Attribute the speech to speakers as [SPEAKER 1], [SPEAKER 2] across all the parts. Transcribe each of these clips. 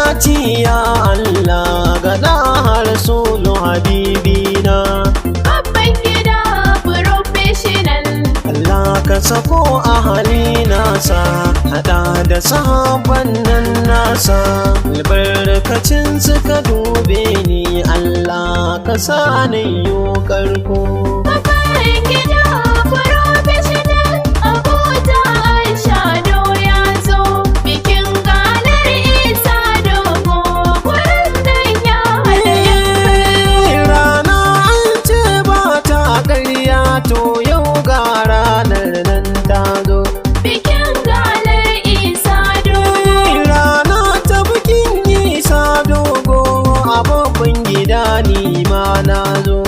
[SPEAKER 1] salati ya Allah ga ɗahar sulu habibina.
[SPEAKER 2] Babban gida professional.
[SPEAKER 1] Allah ka sako ahali nasa, haɗa da sahabban nan nasa, albarkacin suka dube ni Allah ka sa ni yo karko.
[SPEAKER 2] Babban gida professional. Abuja Aisha do ya zo bikin galar Isa Dogo wurin nan ya haɗe.
[SPEAKER 1] Rana an ce ba ta ƙarya, to yau ga ranar nan ta zo.
[SPEAKER 2] Bikin galar Isa Dogo.
[SPEAKER 1] Rana ta bikin Isa Dogo, a babban gida ni ma na zo.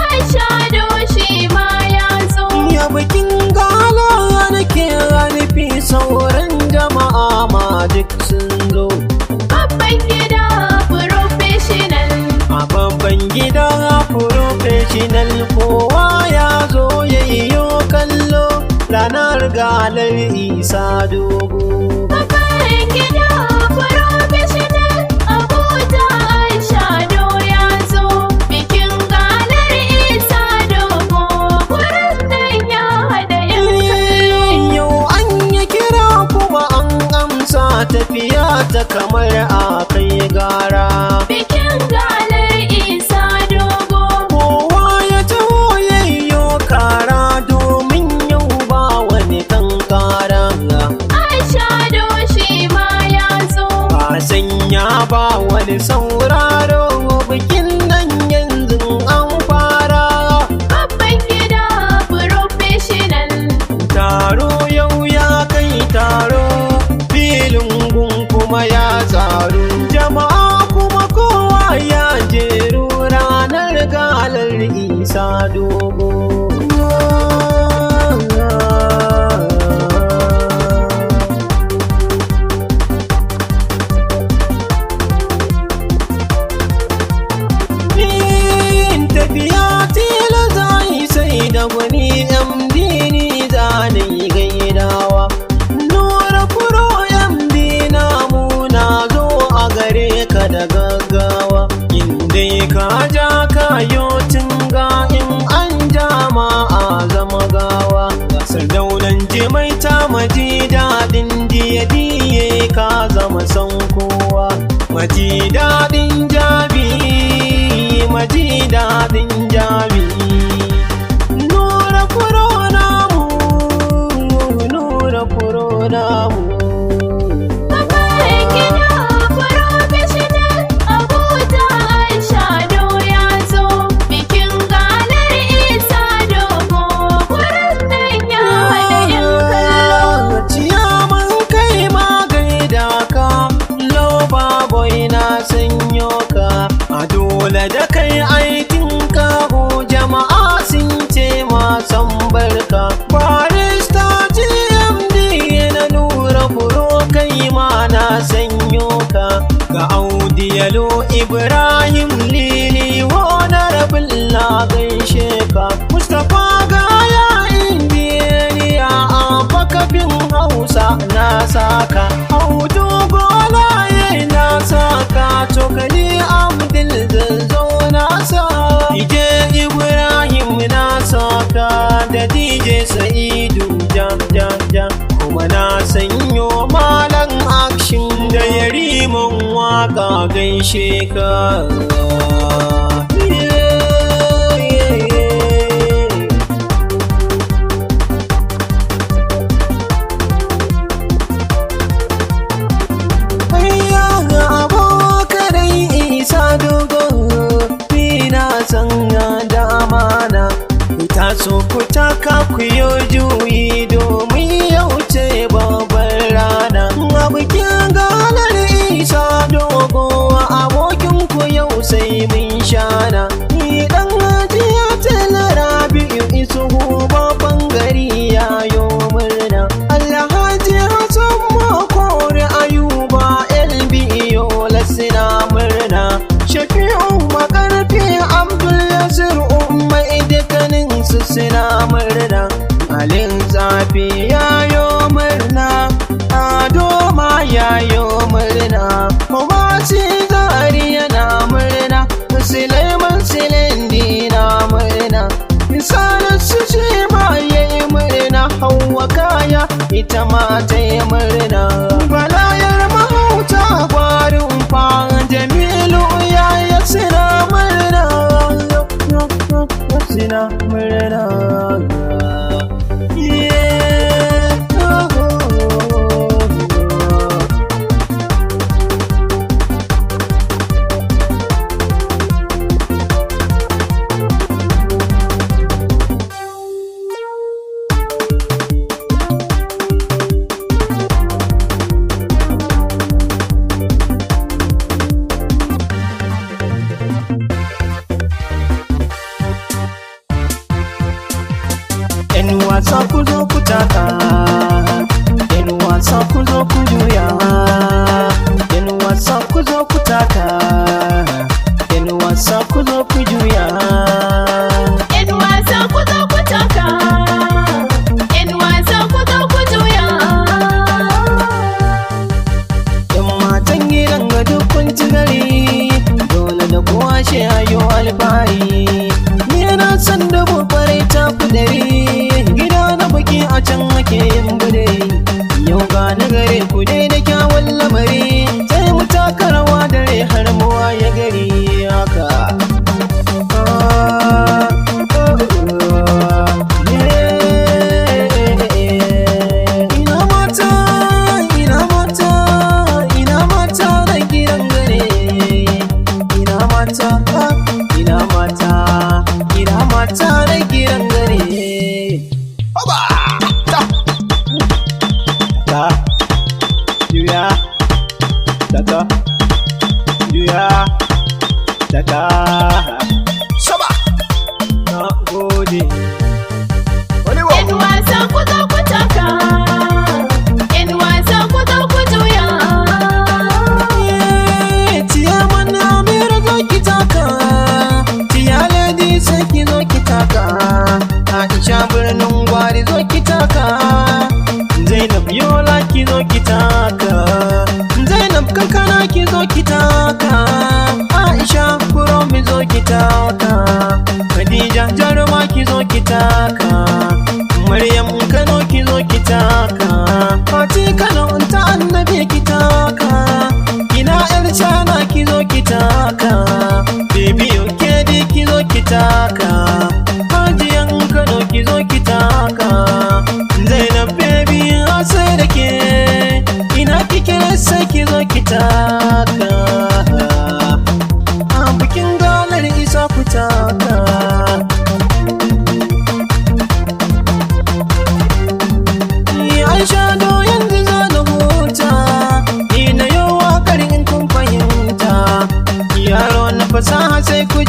[SPEAKER 2] Aisha do shi ma ya zo.
[SPEAKER 1] Ya bikin gala nake nufi, sauran jama'a ma duk sun zo.
[SPEAKER 2] Babban gida professional.
[SPEAKER 1] A babban gida professional, kowa ya zo ya yiwo kallo ranar galar Isa Dogo.
[SPEAKER 2] Babban gida professional. Abuja Aisha do ya zo bikin galar Isa Dogo wurin nan ya haɗa 'yan kallo.
[SPEAKER 1] Yau an yi kira kuma an amsa, tafiya ta kamar a kai gara.
[SPEAKER 2] Bikin galar Isa Dogo.
[SPEAKER 1] Kowa ya taho yayyo kara, domin yau ba wani kankara.
[SPEAKER 2] Aisha do shi ma ya zo.
[SPEAKER 1] Ba sanya ba wani sauraro, bikin nan yanzu an fara.
[SPEAKER 2] Babban gida professional.
[SPEAKER 1] Taro yau ya kai taro, filin gun kuma ya tsaro, jama'a kuma kowa ya jeru ranar galar Isa Dogo. Yin tafiya tilo zai sai da gwani MD ni zanayi gaidawa. Nura Pro MD namu na zo a gare ka da gaggawa, inda ka ja kayo tunga in an jama a zama gawa. Gasar daunan jimai ta maji daɗin diye-diye ka zama son kowa. Maji daɗin jabi, maji daɗin jabi. Nura Pro namu, Nura Pro namu.
[SPEAKER 2] Babban gida professional. Abuja Aisha do ya zo bikin galar Isa Dogo wurin nan ya haɗa 'yan kallo.
[SPEAKER 1] Ciyaman kai ma gaida ka, Loba boy na sanyo ka, a dole da kai aikin ka, jama'a sun ce ma san barka. Barista GMD na Nura Pro kai ma na sanyo ka, ga Audi Yalo Ibrahim Lili Honorable na gaishe ka. Mustapha Gaya Indiya a bakafin Hausa na saka, Audu Golaye na saka, Tokali Abdul Zanzo na sa, DJ Ibrahim na saka, da DJ Sa'idu jam jam jam, kuma na sanyo Malam Action da Yariman waka gaishe ka. Hayya ga abokanai Isa Dogo, ni na san da amana. Ta so ku taka ku yo juyi, domin yau ce babbar rana. A bikin galar Isa Dogo, abokin ku yau sai mun shana. Ni dan hajiya tela Rabi'u Isuhu, babban gari ya yo murna. Alhaji Hassan Makore Ayuba LBO lasina murna. Shafi'u Makarfi Abdul Yasir Umma, dukkanin su suna jama'a ta yi murna. Balayar mahauta gwarin fa Jamilu ya yi suna murna. Suna murna. ‘Yan wasa ku zo ku taka, ‘yan wasa ku zo ku juya, ‘yan wasa ku zo ku taka, ‘yan wasa ku zo ku juya.
[SPEAKER 2] ‘Yan wasa ku zo ku taka, ‘yan wasa ku zo ku juya.
[SPEAKER 1] ‘Yan matan gidan ga dukkan ci gari, dole da kowa shi ayo alfahari. Ni na san da kwarai ta fi dari, gida na baki a can ake yin budai. Yau ga na gare ku dai da kyawun lamari, sai mu taka rawa dare har mu waye gari haka. Ina mata, ina mata, ina mata na gidan gare. Ina mata, ina mata, ina mata na gidan gare. Oba! Ta! Juya! Taka! Juya! Taka! Saba! Na gode!
[SPEAKER 2] ‘Yan wasa ku zo ku taka, ‘yan wasa ku zo ku juya.
[SPEAKER 1] Ciyaman Amir zo ki taka, Ciya Ladi sai ki zo ki taka, Aisha birnin Gwari zo ki taka, Zainab Yola ki zo ki taka, Zainab Kankana ki zo ki taka, Aisha Kuromi zo ki taka, Khadija Jaruma ki zo ki taka, Maryam Kano ki zo ki taka, Fati Kano ta annabi ki taka, ina yar Chana ki zo ki taka, Baby Okedi ki zo ki taka, Hajiyan Kano ki zo ki taka, Zainab baby sai da ke, ina kike sai ki zo ki taka, a bikin galar isa ku taka. Aisha do yanzu za na huta, ni na yau waƙar in kun fahimta, yaro na fasaha sai ku